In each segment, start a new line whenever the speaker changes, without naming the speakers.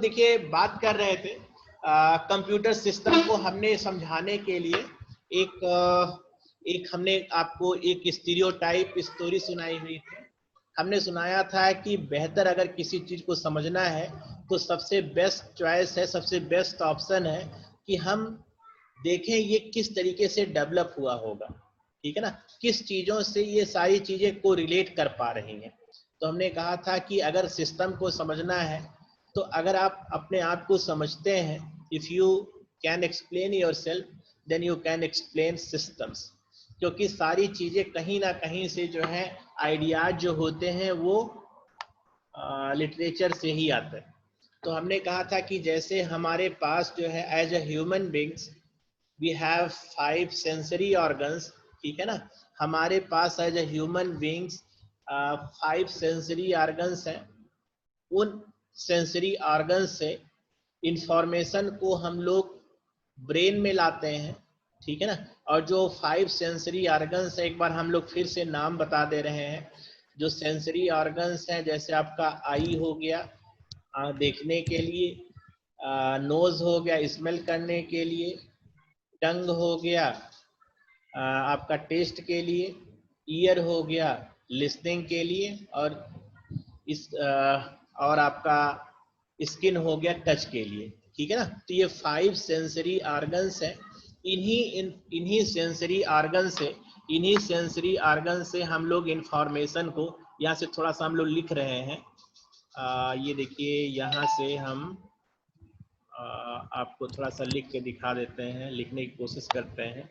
देखिए बात कर रहे थे कंप्यूटर सिस्टम को हमने समझाने के लिए एक हमने आपको एक स्टीरियोटाइप स्टोरी सुनाई हुई थी। हमने सुनाया था कि बेहतर अगर किसी चीज को समझना है तो सबसे बेस्ट चॉइस है, सबसे बेस्ट ऑप्शन है कि हम देखें ये किस तरीके से डेवलप हुआ होगा, ठीक है ना, किस चीजों से ये सारी चीजें को रिलेट कर पा रही हैं। तो हमने कहा था कि अगर सिस्टम को समझना है तो अगर आप अपने आप को समझते हैं, if you can explain yourself then you can explain systems, क्योंकि सारी चीजें कहीं ना कहीं से जो है आइडियाज जो होते हैं वो लिटरेचर से ही आते हैं। तो हमने कहा था कि जैसे हमारे पास जो है as a human beings we have 5 sensory organs, ठीक है ना, हमारे पास as a human beings 5 sensory organs हैं। उन सेंसरी ऑर्गन से इंफॉर्मेशन को हम लोग ब्रेन में लाते हैं, ठीक है ना। और जो 5 सेंसरी ऑर्गन्स है, एक बार हम लोग फिर से नाम बता दे रहे हैं। जो सेंसरी ऑर्गन्स हैं, जैसे आपका आई हो गया देखने के लिए, नोज हो गया स्मेल करने के लिए, टंग हो गया आपका टेस्ट के लिए, ईयर हो गया लिसनिंग के लिए, और और आपका स्किन हो गया टच के लिए, ठीक है ना। तो ये 5 सेंसरी ऑर्गन्स हैं। इन्हीं सेंसरी ऑर्गन से हम लोग इंफॉर्मेशन को, यहाँ से थोड़ा सा हम लोग लिख रहे हैं, ये देखिए यहाँ से हम आपको थोड़ा सा लिख के दिखा देते हैं, लिखने की कोशिश करते हैं।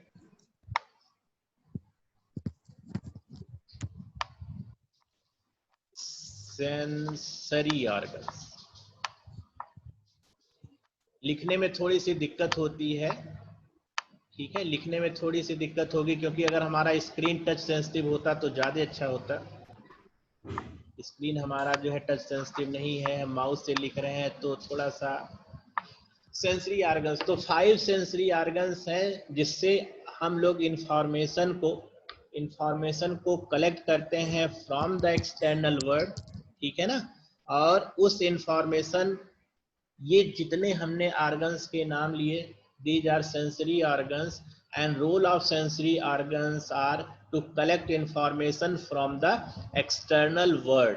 सेंसरी ऑर्गन्स लिखने में थोड़ी सी दिक्कत होती है, ठीक है, लिखने में थोड़ी सी दिक्कत होगी, क्योंकि अगर हमारा स्क्रीन टच सेंसिटिव होता तो ज़्यादा अच्छा होता। स्क्रीन हमारा जो है टच सेंसिटिव नहीं है, हम माउस से लिख रहे हैं तो थोड़ा सा सेंसरी ऑर्गन्स। तो 5 सेंसरी ऑर्गन्स हैं जिससे हम लोग इंफॉर्मेशन को कलेक्ट करते हैं फ्रॉम द एक्सटर्नल वर्ल्ड, ठीक है ना। और उस इंफॉर्मेशन, ये जितने हमने ऑर्गन्स के नाम लिए, these are sensory organs and role of sensory organs are to collect information from the external world,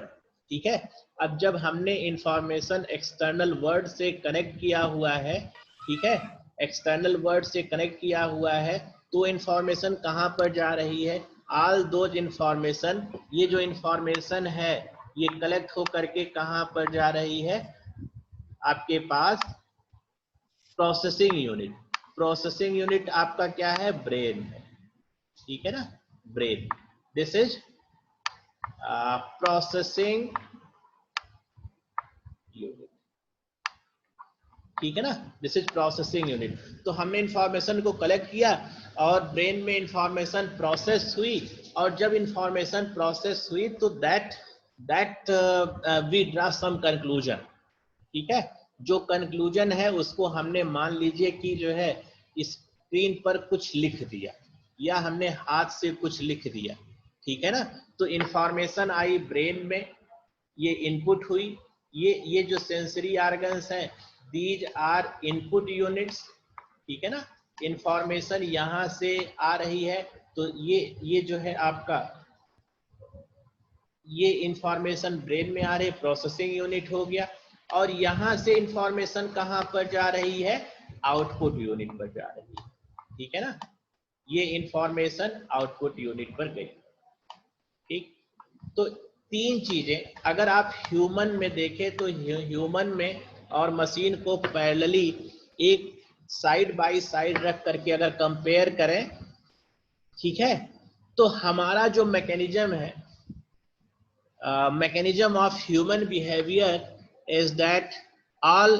ठीक है। अब जब हमने इंफॉर्मेशन एक्सटर्नल वर्ल्ड से कनेक्ट किया हुआ है, ठीक है, एक्सटर्नल वर्ल्ड से कनेक्ट किया हुआ है, तो इंफॉर्मेशन कहाँ पर जा रही है, ऑल दोज इंफॉर्मेशन, ये जो इंफॉर्मेशन है ये कलेक्ट हो करके कहाँ पर जा रही है, आपके पास प्रोसेसिंग यूनिट आपका क्या है, ब्रेन है, ठीक है ना, brain. This is processing unit, ठीक है ना, दिस इज प्रोसेसिंग यूनिट। तो हमने इंफॉर्मेशन को कलेक्ट किया और ब्रेन में इंफॉर्मेशन प्रोसेस हुई, और जब इंफॉर्मेशन प्रोसेस हुई तो that we draw some conclusion, ठीक है। जो कंक्लूजन है उसको हमने मान लीजिए कि जो है स्क्रीन पर कुछ लिख दिया, या हमने हाथ से कुछ लिख दिया, ठीक है ना। तो इंफॉर्मेशन आई ब्रेन में, ये इनपुट हुई, ये जो सेंसरी ऑर्गन्स हैं, दीज आर इनपुट यूनिट्स, ठीक है ना। इंफॉर्मेशन यहाँ से आ रही है, तो ये जो है आपका, ये इंफॉर्मेशन ब्रेन में आ रही है, प्रोसेसिंग यूनिट हो गया। और यहाँ से इंफॉर्मेशन कहाँ पर जा रही है, आउटपुट यूनिट पर जा रही है, ठीक है ना। ये इंफॉर्मेशन आउटपुट यूनिट पर गई, ठीक। तो 3 चीजें अगर आप ह्यूमन में देखें तो ह्यूमन में और मशीन को पैरेलली एक साइड बाय साइड रख करके अगर कंपेयर करें, ठीक है, तो हमारा जो मैकेनिज्म है, mechanism of human behavior is that all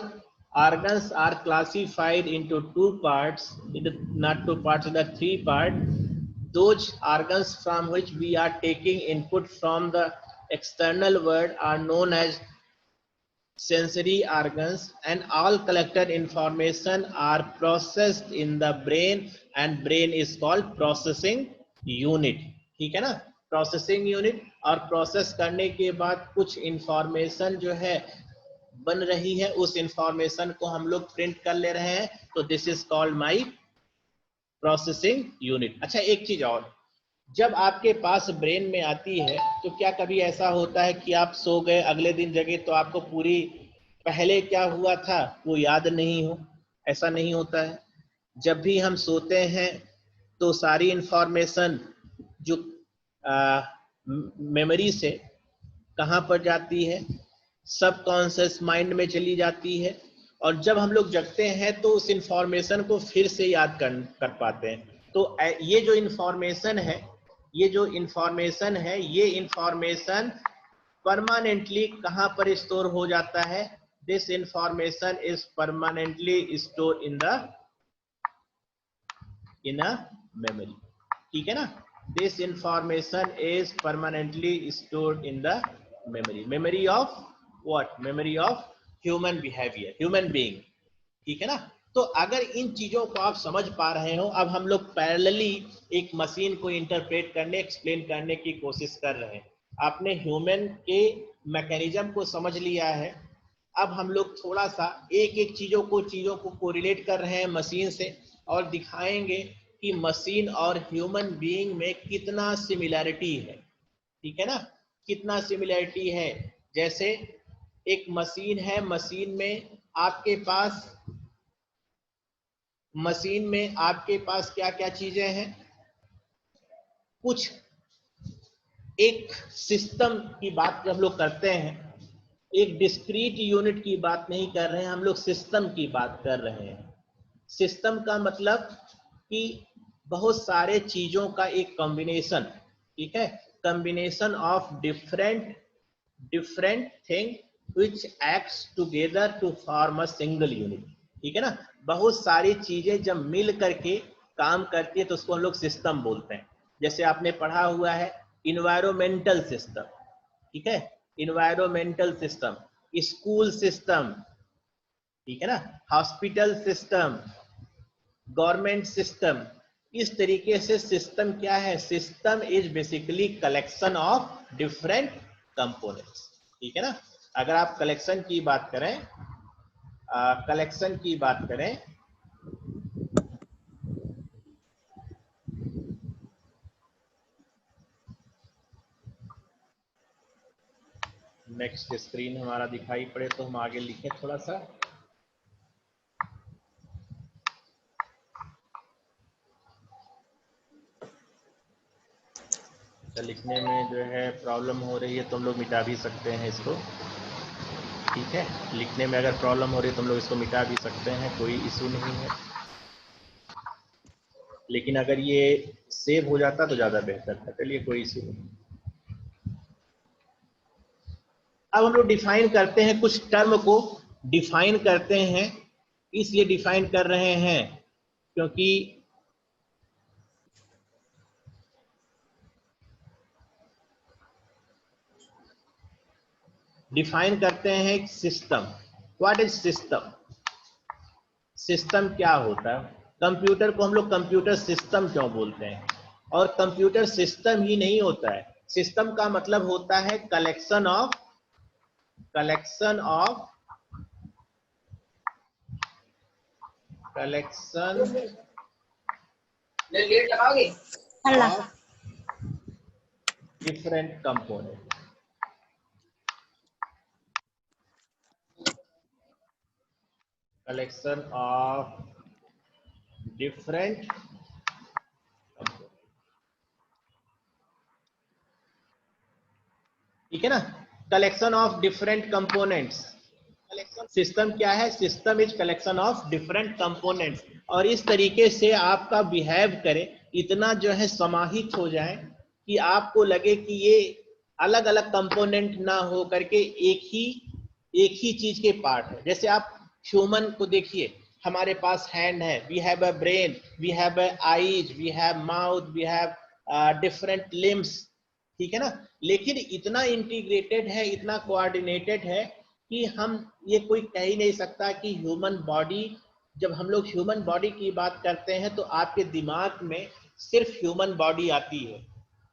organs are classified into 2 parts, not 2 parts, the 3 parts. Those organs from which we are taking input from the external world are known as sensory organs, and all collected information are processed in the brain, and brain is called processing unit, ठीक है ना, processing unit. और process करने के बाद कुछ information जो है बन रही है उस इंफॉर्मेशन को हम लोग प्रिंट कर ले रहे हैं, तो this is called my processing unit. अच्छा एक चीज और, जब आपके पास ब्रेन में आती है तो क्या कभी ऐसा होता है कि आप सो गए, अगले दिन जगे तो आपको पूरी पहले क्या हुआ था वो याद नहीं हो? ऐसा नहीं होता है। जब भी हम सोते हैं तो सारी इंफॉर्मेशन जो मेमोरी से कहाँ पर जाती है, सबकॉन्शियस माइंड में चली जाती है, और जब हम लोग जगते हैं तो उस इंफॉर्मेशन को फिर से याद कर पाते हैं। तो ये जो इंफॉर्मेशन है, ये इंफॉर्मेशन परमानेंटली कहाँ पर स्टोर हो जाता है? This information is permanently store in a memory. ठीक है ना? This information is permanently stored in the memory of what? Memory of human behaviour, human being. ठीक है ना? तो अगर इन चीजों को आप समझ पा रहे हो, अब हम लोग पैरेलली एक मशीन को इंटरप्रेट करने, एक्सप्लेन करने की कोशिश कर रहे हैं। आपने ह्यूमन के मैकेनिज्म को समझ लिया है, अब हम लोग थोड़ा सा एक एक चीजों को कोरिलेट कर रहे हैं मशीन से, और दिखाएंगे कि मशीन और ह्यूमन बीइंग में कितना सिमिलैरिटी है। ठीक है ना? कितना सिमिलैरिटी है। जैसे एक मशीन है, मशीन में आपके पास क्या क्या चीजें हैं? कुछ एक सिस्टम की बात जब हम लोग करते हैं, एक डिस्क्रीट यूनिट की बात नहीं कर रहे हैं हम लोग, सिस्टम की बात कर रहे हैं। सिस्टम का मतलब कि बहुत सारे चीजों का एक कॉम्बिनेशन। ठीक है? Combination of different thing which acts together to form a single unit। ठीक है ना? बहुत सारी चीजें जब मिल करके काम करती है तो उसको हम लोग सिस्टम बोलते हैं। जैसे आपने पढ़ा हुआ है इन्वायरमेंटल सिस्टम। ठीक है? इन्वायरमेंटल सिस्टम, स्कूल सिस्टम, ठीक है ना, हॉस्पिटल सिस्टम, गवर्नमेंट सिस्टम। इस तरीके से सिस्टम क्या है? System is basically collection of different components. ठीक है ना? अगर आप कलेक्शन की बात करें, नेक्स्ट स्क्रीन हमारा दिखाई पड़े तो हम आगे लिखें थोड़ा सा। लिखने में जो है प्रॉब्लम हो रही है तो हम लोग मिटा भी सकते हैं इसको। ठीक है? लिखने में अगर प्रॉब्लम हो रही है तो हम लोग इसको मिटा भी सकते हैं, कोई इशू नहीं है। लेकिन अगर ये सेव हो जाता तो ज्यादा बेहतर था। चलिए, कोई इशू नहीं। अब हम लोग डिफाइन करते हैं, कुछ टर्म को डिफाइन करते हैं। इसलिए डिफाइन कर रहे हैं क्योंकि डिफाइन करते हैं system. What is system? System क्या होता है? कंप्यूटर को हम लोग कंप्यूटर सिस्टम क्यों बोलते हैं? और कंप्यूटर सिस्टम ही नहीं होता है, सिस्टम का मतलब होता है collection of different component. Collection of different, ठीक है ना? Collection of different components. System क्या है? System is collection of different components. और इस तरीके से आपका बिहेव करे, इतना जो है समाहित हो जाए कि आपको लगे कि ये अलग अलग कंपोनेंट ना हो करके एक ही चीज के पार्ट है। जैसे आप ह्यूमन को देखिए, हमारे पास हैंड है, we have a brain, we have a eyes, we have mouth, we have different limbs. ठीक है ना? लेकिन इतना इंटीग्रेटेड है, इतना कोऑर्डिनेटेड है कि हम ये कोई कह ही नहीं सकता कि ह्यूमन बॉडी, जब हम लोग ह्यूमन बॉडी की बात करते हैं तो आपके दिमाग में सिर्फ ह्यूमन बॉडी आती है।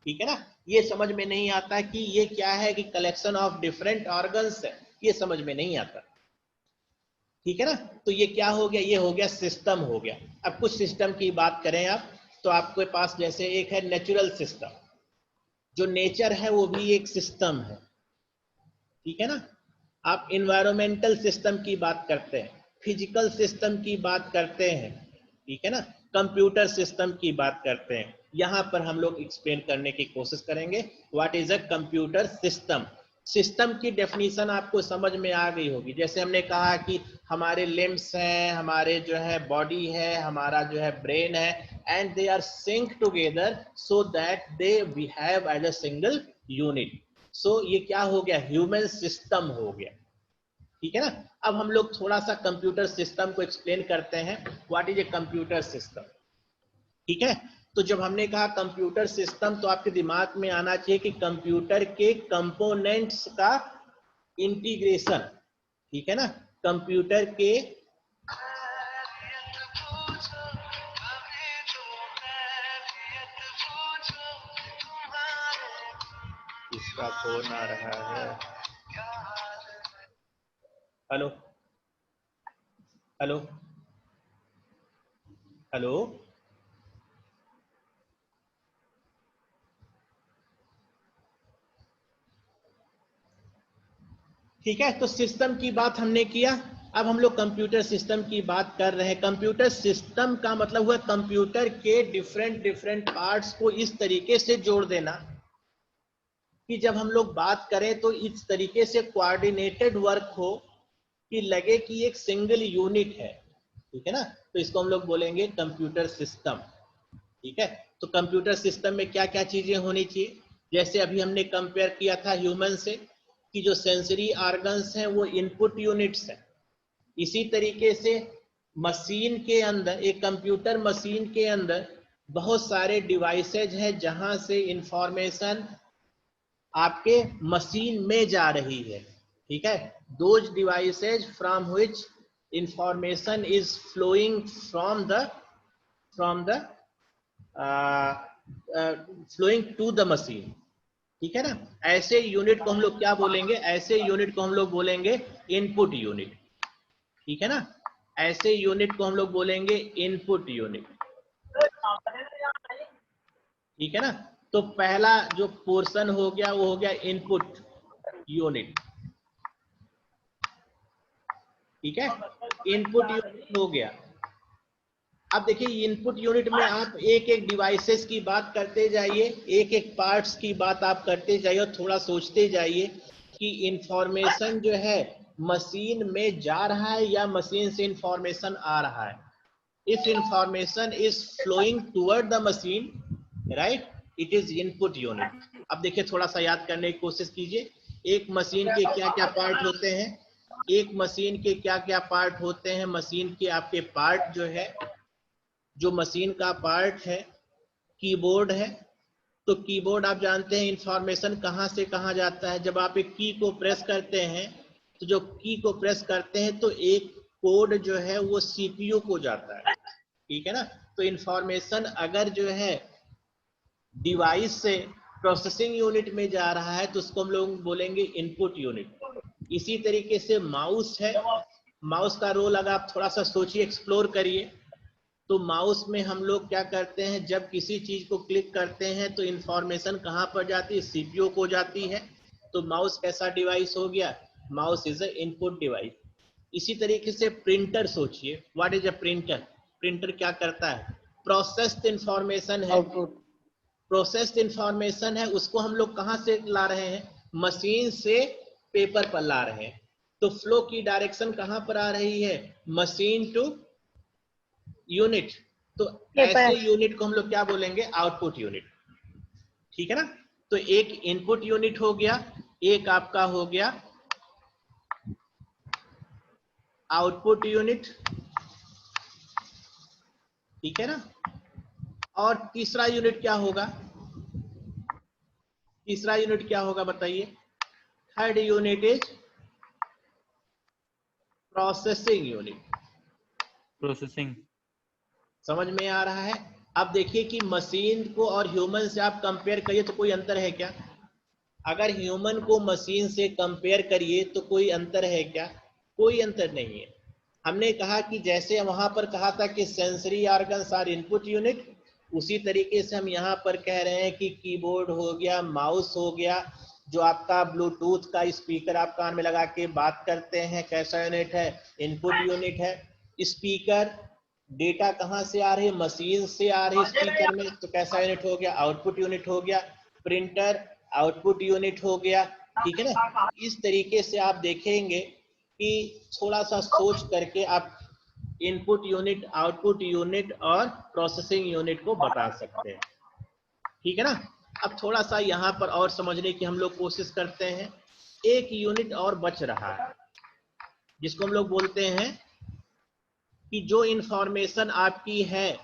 ठीक है ना? ये समझ में नहीं आता कि ये क्या है कि कलेक्शन ऑफ डिफरेंट ऑर्गन्स है, ये समझ में नहीं आता। ठीक है ना। तो ये क्या हो गया, ये हो गया सिस्टम हो गया। अब कुछ सिस्टम की बात करें आप, तो आपके पास जैसे एक है नेचुरल सिस्टम, जो नेचर है वो भी एक सिस्टम है, ठीक है ना। आप इन्वायरमेंटल सिस्टम की बात करते हैं, फिजिकल सिस्टम की बात करते हैं, ठीक है ना, कंप्यूटर सिस्टम की बात करते हैं। यहां पर हम लोग एक्सप्लेन करने की कोशिश करेंगे what is a computer system. System की डेफिनेशन आपको समझ में आ गई होगी। जैसे हमने कहा कि हमारे लिम्स हैं, हमारे जो है बॉडी है, हमारा जो है ब्रेन है, and they are sync together so that they we have as a single unit. So ये क्या हो गया, ह्यूमन सिस्टम हो गया, ठीक है ना। अब हम लोग थोड़ा सा कंप्यूटर सिस्टम को एक्सप्लेन करते हैं, what is a computer system, ठीक है। तो जब हमने कहा कंप्यूटर सिस्टम, तो आपके दिमाग में आना चाहिए कि कंप्यूटर के कंपोनेंट्स का इंटीग्रेशन, ठीक है ना, कंप्यूटर के, इसका फोन आ रहा है, हेलो हेलो हेलो, ठीक है। तो सिस्टम की बात हमने किया, अब हम लोग कंप्यूटर सिस्टम की बात कर रहे हैं। कंप्यूटर सिस्टम का मतलब हुआ कंप्यूटर के डिफरेंट डिफरेंट पार्ट्स को इस तरीके से जोड़ देना कि जब हम लोग बात करें तो इस तरीके से कोऑर्डिनेटेड वर्क हो कि लगे कि एक सिंगल यूनिट है, ठीक है ना। तो इसको हम लोग बोलेंगे कंप्यूटर सिस्टम, ठीक है। तो कंप्यूटर सिस्टम में क्या क्या चीजें होनी चाहिए, जैसे अभी हमने कंपेयर किया था ह्यूमन से कि जो सेंसरी ऑर्गन्स हैं वो इनपुट यूनिट्स हैं। इसी तरीके से मशीन के अंदर, एक कंप्यूटर मशीन के अंदर बहुत सारे डिवाइसेज हैं जहां से इंफॉर्मेशन आपके मशीन में जा रही है, ठीक है। Those devices from which information is flowing from the flowing to the machine, ठीक है ना। ऐसे यूनिट को हम लोग क्या बोलेंगे, ऐसे यूनिट को हम लोग बोलेंगे इनपुट यूनिट, ठीक है ना। ऐसे यूनिट को हम लोग बोलेंगे इनपुट यूनिट, ठीक है ना। तो पहला जो पोर्शन हो गया वो हो गया इनपुट यूनिट, ठीक है, इनपुट यूनिट हो गया। अब देखिए इनपुट यूनिट में आप एक एक डिवाइसेस की बात करते जाइए, एक एक पार्ट्स की बात आप करते जाइए और थोड़ा सोचते जाइए कि इंफॉर्मेशन जो है मशीन में जा रहा है या मशीन से इंफॉर्मेशन आ रहा है। If information is flowing toward the machine, right, it is input unit. अब देखिए थोड़ा सा याद करने की कोशिश कीजिए, एक मशीन के क्या क्या पार्ट होते हैं, एक मशीन के क्या क्या पार्ट होते हैं। मशीन के आपके पार्ट जो है, जो मशीन का पार्ट है कीबोर्ड है। तो कीबोर्ड आप जानते हैं इंफॉर्मेशन कहां से कहां जाता है। जब आप एक की को प्रेस करते हैं, तो जो की को प्रेस करते हैं तो एक कोड जो है वो सीपीयू को जाता है, ठीक है ना। तो इंफॉर्मेशन अगर जो है डिवाइस से प्रोसेसिंग यूनिट में जा रहा है तो उसको हम लोग बोलेंगे इनपुट यूनिट। इसी तरीके से माउस है, माउस का रोल अगर आप थोड़ा सा सोचिए, एक्सप्लोर करिए, तो माउस में हम लोग क्या करते हैं, जब किसी चीज को क्लिक करते हैं तो इंफॉर्मेशन कहां पर जाती है, सीपीयू को जाती है। तो माउस कैसा डिवाइस हो गया, mouse is a input device. इसी तरीके से प्रिंटर सोचिए, what is a printer, printer क्या करता है, प्रोसेस्ड इंफॉर्मेशन है,
आउटपुट।
प्रोसेस्ड इंफॉर्मेशन है, उसको हम लोग कहां से ला रहे हैं, मशीन से पेपर पर ला रहे हैं। तो फ्लो की डायरेक्शन कहां पर आ रही है, मशीन टू यूनिट। तो ऐसे
पेपर।
यूनिट को हम लोग क्या बोलेंगे, आउटपुट यूनिट, ठीक है ना। तो एक इनपुट यूनिट हो गया, एक आपका हो गया आउटपुट यूनिट, ठीक है ना। और तीसरा यूनिट क्या होगा, तीसरा यूनिट क्या होगा बताइए, third unit is processing unit.
Processing.
समझ में आ रहा है। अब देखिए कि मशीन को और ह्यूमन से आप कंपेयर करिए तो कोई अंतर है क्या, अगर ह्यूमन को मशीन से कंपेयर करिए तो कोई अंतर है क्या, कोई अंतर नहीं है। हमने कहा कि जैसे वहां पर कहा था कि sensory organs are input unit, उसी तरीके से हम यहाँ पर कह रहे हैं कि कीबोर्ड हो गया, माउस हो गया, जो आपका ब्लूटूथ का स्पीकर आप कान में लगा के बात करते हैं, कैसा यूनिट है? इनपुट यूनिट है। स्पीकर, डेटा कहाँ से आ रही है? मशीन से आ रही स्पीकर में, तो कैसा यूनिट हो गया? आउटपुट यूनिट हो गया। प्रिंटर आउटपुट यूनिट हो गया, ठीक है ना। इस तरीके से आप देखेंगे कि थोड़ा सा सोच करके आप इनपुट यूनिट, आउटपुट यूनिट और प्रोसेसिंग यूनिट को बता सकते हैं, ठीक है ना। अब थोड़ा सा यहाँ पर और समझने की हम लोग कोशिश करते हैं। एक यूनिट और बच रहा है जिसको हम लोग बोलते हैं कि जो इंफॉर्मेशन आपकी है,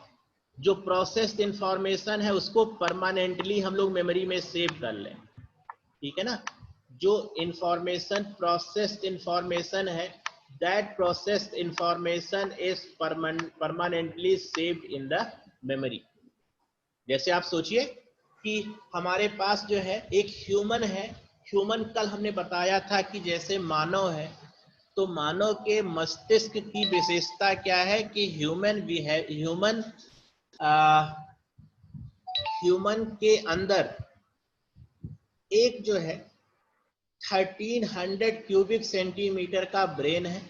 जो प्रोसेस्ड इंफॉर्मेशन है, उसको परमानेंटली हम लोग मेमोरी में सेव कर लें, ठीक है ना। जो इंफॉर्मेशन, प्रोसेस्ड इंफॉर्मेशन है, that processed information is permanently saved in the memory. जैसे आप सोचिए कि हमारे पास जो है एक ह्यूमन है। ह्यूमन कल हमने बताया था कि जैसे मानव है, तो मानव के मस्तिष्क की विशेषता क्या है कि ह्यूमन के अंदर एक जो है 1300 क्यूबिक सेंटीमीटर का ब्रेन है,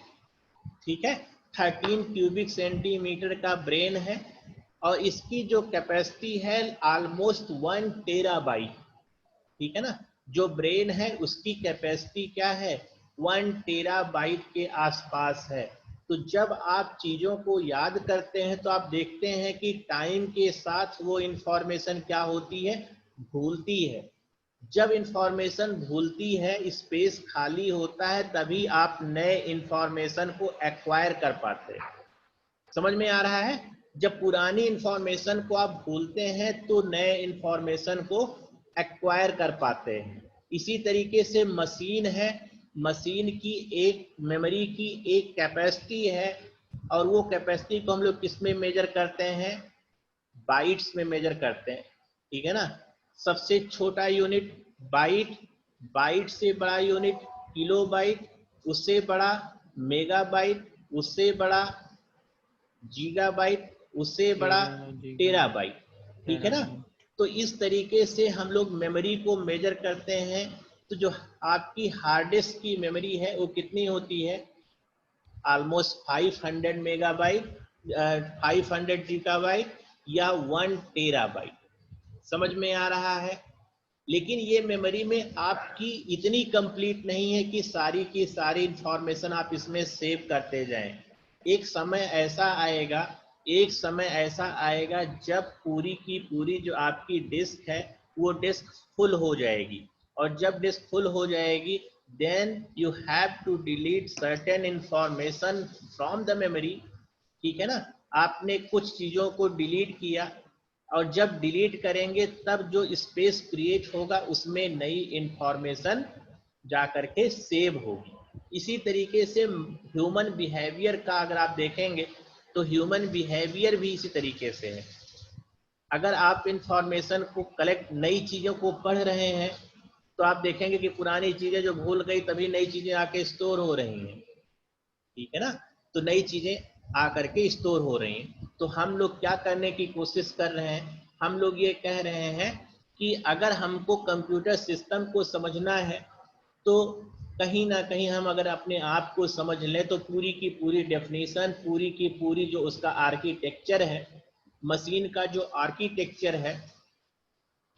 ठीक है। 13 क्यूबिक सेंटीमीटर का ब्रेन है और इसकी जो कैपेसिटी है ऑलमोस्ट 1 टेराबाइट, ठीक है ना। जो ब्रेन है उसकी कैपेसिटी क्या है? 1 टेराबाइट के आसपास है। तो जब आप चीजों को याद करते हैं तो आप देखते हैं कि टाइम के साथ वो इंफॉर्मेशन क्या होती है? भूलती है। जब इंफॉर्मेशन भूलती है, स्पेस खाली होता है, तभी आप नए इंफॉर्मेशन को एक्वायर कर पाते हैं। समझ में आ रहा है? जब पुरानी इंफॉर्मेशन को आप भूलते हैं तो नए इंफॉर्मेशन को एक्वायर कर पाते हैं। इसी तरीके से मशीन है, मशीन की एक मेमोरी की एक कैपेसिटी है और वो कैपेसिटी को हम लोग किस में मेजर करते हैं? बाइट्स में मेजर करते हैं, ठीक है ना। सबसे छोटा यूनिट बाइट, बाइट से बड़ा यूनिट किलोबाइट, उससे बड़ा मेगाबाइट, उससे बड़ा गीगाबाइट, उससे बड़ा टेराबाइट, ठीक है ना। तो इस तरीके से हम लोग मेमोरी को मेजर करते हैं। तो जो आपकी हार्ड डिस्क की मेमोरी है वो कितनी होती है? ऑलमोस्ट 500 मेगाबाइट, 500 गीगाबाइट या 1 टेराबाइट। समझ में आ रहा है? लेकिन ये मेमोरी में आपकी इतनी कंप्लीट नहीं है कि सारी की सारी इंफॉर्मेशन आप इसमें सेव करते जाएं। एक समय ऐसा आएगा, एक समय ऐसा आएगा जब पूरी की पूरी जो आपकी डिस्क है वो डिस्क फुल हो जाएगी, और जब डिस्क फुल हो जाएगी then you have to delete certain information from the memory, ठीक है ना। आपने कुछ चीजों को डिलीट किया और जब डिलीट करेंगे तब जो स्पेस क्रिएट होगा उसमें नई इंफॉर्मेशन जा करके सेव होगी। इसी तरीके से ह्यूमन बिहेवियर का अगर आप देखेंगे तो ह्यूमन बिहेवियर भी इसी तरीके से है। अगर आप इंफॉर्मेशन को कलेक्ट, नई चीजों को पढ़ रहे हैं, तो आप देखेंगे कि पुरानी चीजें जो भूल गई तभी नई चीजें आके स्टोर हो रही हैं, ठीक है ना। तो नई चीजें आकर के स्टोर हो रही हैं। तो हम लोग क्या करने की कोशिश कर रहे हैं? हम लोग ये कह रहे हैं कि अगर हमको कंप्यूटर सिस्टम को समझना है तो कहीं ना कहीं हम अगर अपने आप को समझ लें तो पूरी की पूरी डेफिनेशन, पूरी की पूरी जो उसका आर्किटेक्चर है, मशीन का जो आर्किटेक्चर है,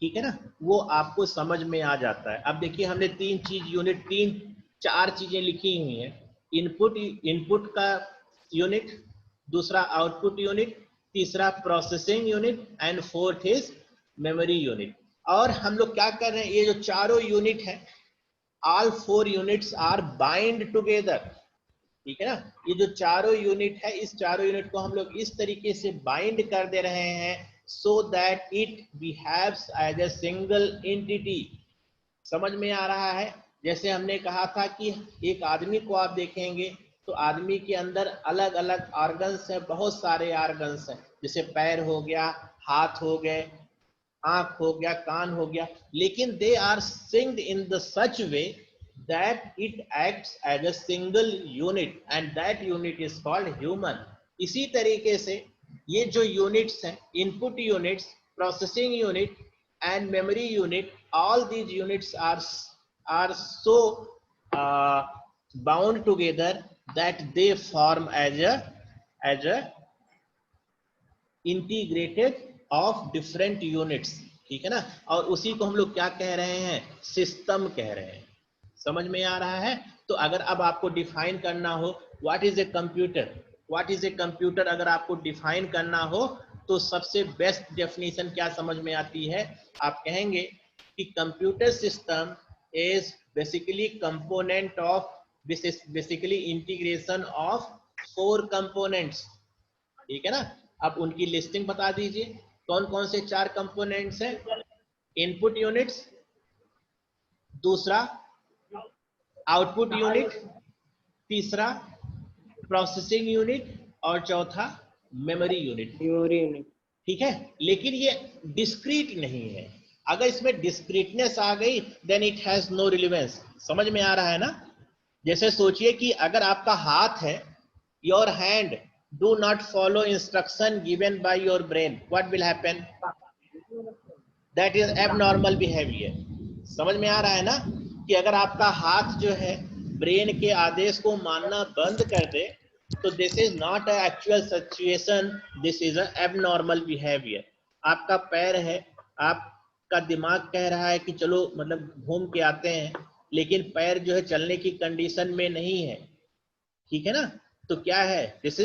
ठीक है ना, वो आपको समझ में आ जाता है। अब देखिए हमने तीन चार चीजें लिखी हुई हैं। इनपुट का यूनिट, दूसरा आउटपुट यूनिट, तीसरा processing unit and fourth is memory unit. और हम लोग क्या कर रहे हैं? ये जो चारों यूनिट है, all 4 units are bind together, ठीक है ना। ये जो चारों यूनिट है, इस चारों यूनिट को हम लोग इस तरीके से बाइंड कर दे रहे हैं so that it behaves as a single entity। समझ में आ रहा है? जैसे हमने कहा था कि एक आदमी को आप देखेंगे तो आदमी के अंदर अलग अलग ऑर्गन्स हैं, बहुत सारे ऑर्गन्स हैं, जैसे पैर हो गया, हाथ हो गए, आंख हो गया, कान हो गया, लेकिन they are synced in the such way that it acts as a single unit and that unit is called human. इसी तरीके से ये जो यूनिट्स हैं, input units, processing unit and memory unit, all these units are so bound together that they form as a integrated of different units. ठीक है ना, और उसी को हम लोग क्या कह रहे हैं, सिस्टम कह रहे हैं। समझ में आ रहा है? तो अगर अब आपको डिफाइन करना हो what is a computer, what is a computer, अगर आपको डिफाइन करना हो तो सबसे बेस्ट डेफिनेशन क्या समझ में आती है, आप कहेंगे कि computer system is basically component of, basically integration of 4 components. ठीक है ना, अब उनकी लिस्टिंग बता दीजिए, कौन कौन से 4 कंपोनेंट्स हैं? इनपुट यूनिट्स, दूसरा आउटपुट यूनिट, तीसरा प्रोसेसिंग यूनिट और चौथा मेमोरी यूनिट। ठीक है, लेकिन ये डिस्क्रीट नहीं है। अगर इसमें डिस्क्रीटनेस आ गई then it has no relevance. समझ में आ रहा है ना? जैसे सोचिए कि अगर आपका हाथ है, your hand do not follow instruction given by your brain, what will happen? That is abnormal behaviour. समझ में आ रहा है ना कि अगर आपका हाथ जो है ब्रेन के आदेश को मानना बंद कर दे तो this is not a actual situation, this is a abnormal behaviour. आपका पैर है, आपका दिमाग कह रहा है कि चलो मतलब घूम के आते हैं, लेकिन पैर जो है चलने की कंडीशन में नहीं है। ठीक है ना, तो क्या है, this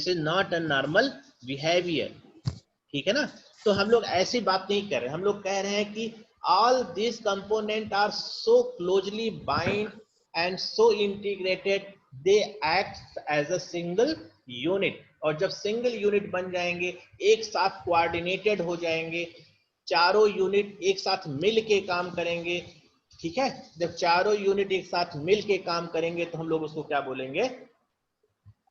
is not a normal behaviour. ठीक है ना, तो हम लोग ऐसी बात नहीं कर रहे, हम लोग कह रहे हैं कि all these components are so closely bind and so integrated, they act as a single unit। और जब सिंगल यूनिट बन जाएंगे, एक साथ कोऑर्डिनेटेड हो जाएंगे, चारों यूनिट एक साथ मिल के काम करेंगे। ठीक है, जब चारों यूनिट एक साथ मिल के काम करेंगे तो हम लोग उसको क्या बोलेंगे,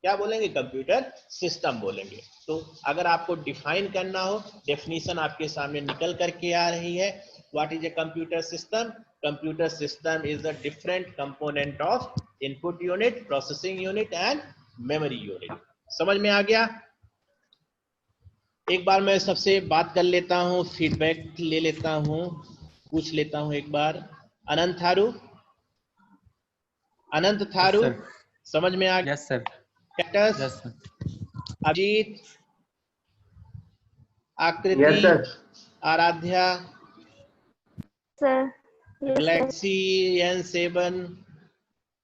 क्या बोलेंगे? कंप्यूटर सिस्टम बोलेंगे। तो अगर आपको डिफाइन करना हो, डेफिनेशन आपके सामने निकल करके आ रही है। What is a computer system? Computer system is the different component of input unit, processing unit and memory unit. समझ में आ गया? एक बार मैं सबसे बात कर लेता हूँ, फीडबैक ले लेता हूँ, पूछ लेता हूँ एक बार। अनंत थारू, अनंत थारू,
Yes,
समझ में आ गया?
yes sir,
cactus,
yes sir,
Ajit, Akriti,
yes sir,
Aradhya,
sir,
Galaxy N7,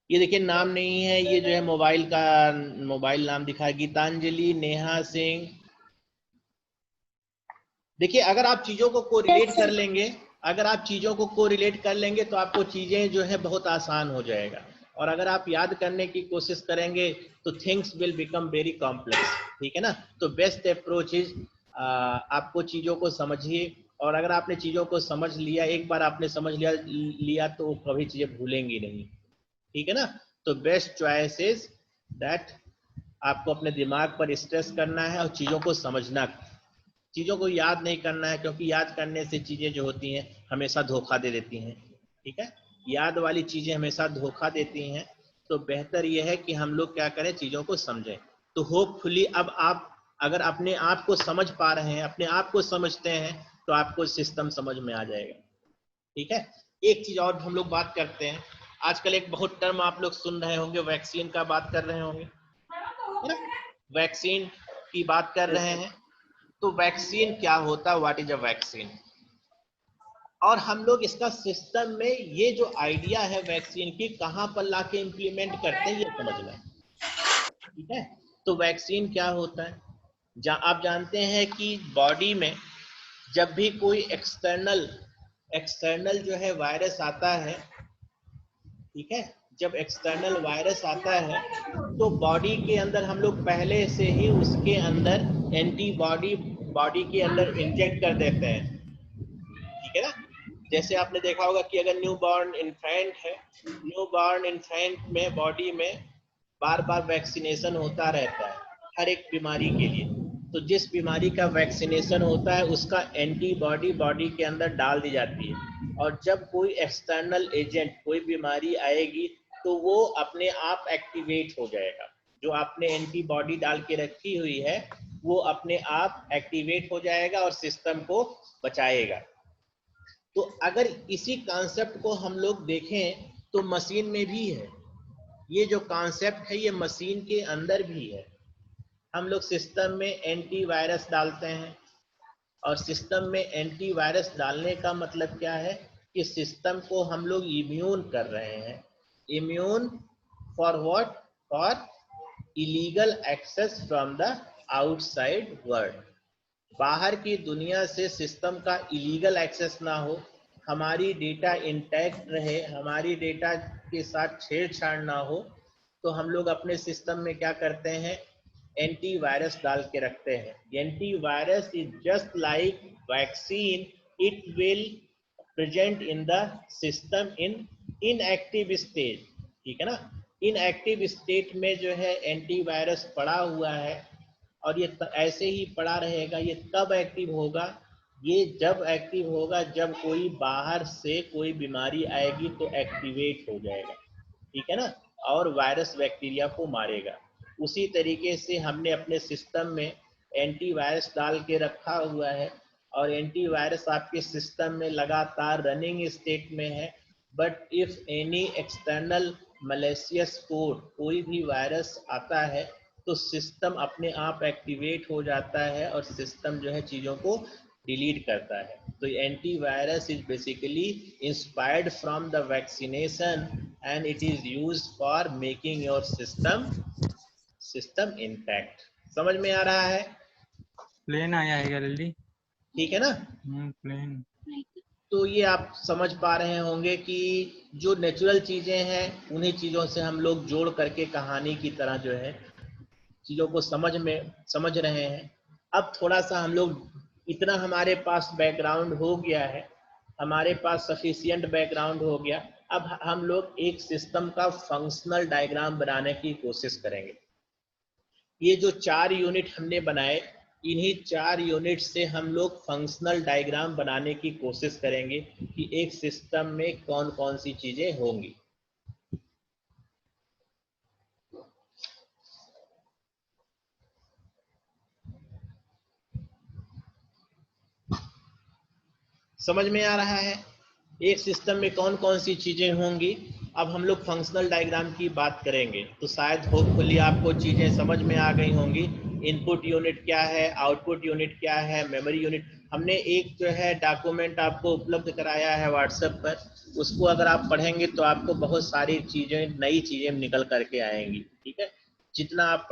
ये देखिए नाम नहीं है, ये जो है मोबाइल का मोबाइल नाम दिखा है। गीतांजलि, नेहा सिंह। देखिए अगर आप चीजों को कोरिलेट कर लेंगे, अगर आप चीजों को कोरिलेट कर लेंगे तो आपको चीजें जो है बहुत आसान हो जाएगा, और अगर आप याद करने की कोशिश करेंगे तो things will become very complex. ठीक है ना, तो बेस्ट अप्रोच इज आपको चीजों को समझिए, और अगर आपने चीजों को समझ लिया, एक बार आपने समझ लिया तो कभी चीजें भूलेंगी नहीं। ठीक है ना, तो बेस्ट चॉइस इज दैट आपको अपने दिमाग पर स्ट्रेस करना है और चीजों को समझना, चीजों को याद नहीं करना है, क्योंकि याद करने से चीजें जो होती हैं हमेशा धोखा दे देती हैं। ठीक है, याद वाली चीजें हमेशा धोखा देती हैं, तो बेहतर यह है कि हम लोग क्या करें, चीजों को समझें। तो होपफुली अब आप अगर अपने आप को समझ पा रहे हैं, अपने आप को समझते हैं, तो आपको सिस्टम समझ में आ जाएगा। ठीक है, एक चीज और हम लोग बात करते हैं। आजकल एक बहुत टर्म आप लोग सुन रहे होंगे, वैक्सीन का बात कर रहे होंगे, है ना? वैक्सीन की बात कर रहे हैं, तो वैक्सीन क्या होता है, व्हाट इज अ वैक्सीन, और हम लोग इसका सिस्टम में ये जो आइडिया है वैक्सीन की कहां पर लाके इंप्लीमेंट करते हैं, ये समझना है। ठीक है, तो वैक्सीन क्या होता है, आप जानते हैं कि बॉडी में जब भी कोई एक्सटर्नल जो है वायरस आता है, ठीक है, जब एक्सटर्नल वायरस आता है तो बॉडी के अंदर हम लोग पहले से ही उसके अंदर एंटीबॉडी बॉडी के अंदर इंजेक्ट कर देते हैं। ठीक है ना, जैसे आपने देखा होगा कि अगर न्यू बॉर्न इन्फेंट है, न्यू बॉर्न इन्फेंट में बॉडी में बार बार वैक्सीनेशन होता रहता है हर एक बीमारी के लिए। तो जिस बीमारी का वैक्सीनेशन होता है उसका एंटीबॉडी बॉडी के अंदर डाल दी जाती है। और जब कोई एक्सटर्नल एजेंट, कोई बीमारी आएगी तो वो अपने आप एक्टिवेट हो जाएगा। जो आपने एंटीबॉडी डाल के रखी हुई है वो अपने आप एक्टिवेट हो जाएगा और सिस्टम को बचाएगा। तो अगर इसी कॉन्सेप्ट को हम लोग देखें तो मशीन में भी है। ये जो कॉन्सेप्ट है ये मशीन के अंदर भी है। हम लोग सिस्टम में एंटीवायरस डालते हैं और सिस्टम में एंटीवायरस डालने का मतलब क्या है कि सिस्टम को हम लोग इम्यून कर रहे हैं। Immune for what? For illegal access from the outside world. बाहर की दुनिया से सिस्टम का इलीगल एक्सेस ना हो, हमारी डेटा इंटैक्ट रहे, हमारी डेटा के साथ छेड़छाड़ ना हो, तो हम लोग अपने सिस्टम में क्या करते हैं? एंटीवायरस डाल के रखते हैं। Antivirus is just like vaccine, it will present in the system in inactive stage. ठीक है ना? इनएक्टिव स्टेट में जो है एंटीवायरस पड़ा हुआ है और ये ऐसे ही पड़ा रहेगा। ये कब एक्टिव होगा? ये जब एक्टिव होगा जब कोई बाहर से कोई बीमारी आएगी तो एक्टिवेट हो जाएगा। ठीक है ना? और वायरस बैक्टीरिया को मारेगा। उसी तरीके से हमने अपने सिस्टम में एंटीवायरस डाल के रखा हुआ है और एंटीवायरस आपके सिस्टम में लगातार रनिंग स्टेट में है। But if any external malicious code, कोई भी वायरस आता है तो सिस्टम अपने आप एक्टिवेट हो जाता है और सिस्टम जो है चीज़ों को डिलीट करता है। तो antivirus is basically inspired from the vaccination and it is used for making your system intact. समझ में आ रहा है?
प्लेन आया है क्या जल्दी?
ठीक है ना?
प्लेन।
तो ये आप समझ पा रहे होंगे कि जो नेचुरल चीजें हैं उन्हीं चीजों से हम लोग जोड़ करके कहानी की तरह जो है चीजों को समझ रहे हैं। अब थोड़ा सा हम लोग, इतना हमारे पास बैकग्राउंड हो गया है, हमारे पास सफिशिएंट बैकग्राउंड हो गया। अब हम लोग एक सिस्टम का फंक्शनल डायग्राम बनाने की कोशिश करेंगे। ये जो 4 यूनिट हमने बनाए, इन्हीं 4 यूनिट से हम लोग फंक्शनल डायग्राम बनाने की कोशिश करेंगे कि एक सिस्टम में कौन कौन सी चीजें होंगी। समझ में आ रहा है? एक सिस्टम में कौन कौन सी चीजें होंगी। अब हम लोग फंक्शनल डायग्राम की बात करेंगे तो शायद होपफुली आपको चीजें समझ में आ गई होंगी। इनपुट यूनिट क्या है, आउटपुट यूनिट क्या है, मेमोरी यूनिट। हमने एक जो है डॉक्यूमेंट आपको उपलब्ध कराया है व्हाट्सएप पर, उसको अगर आप पढ़ेंगे तो आपको बहुत सारी चीजें, नई चीजें निकल करके आएंगी। ठीक है? जितना आप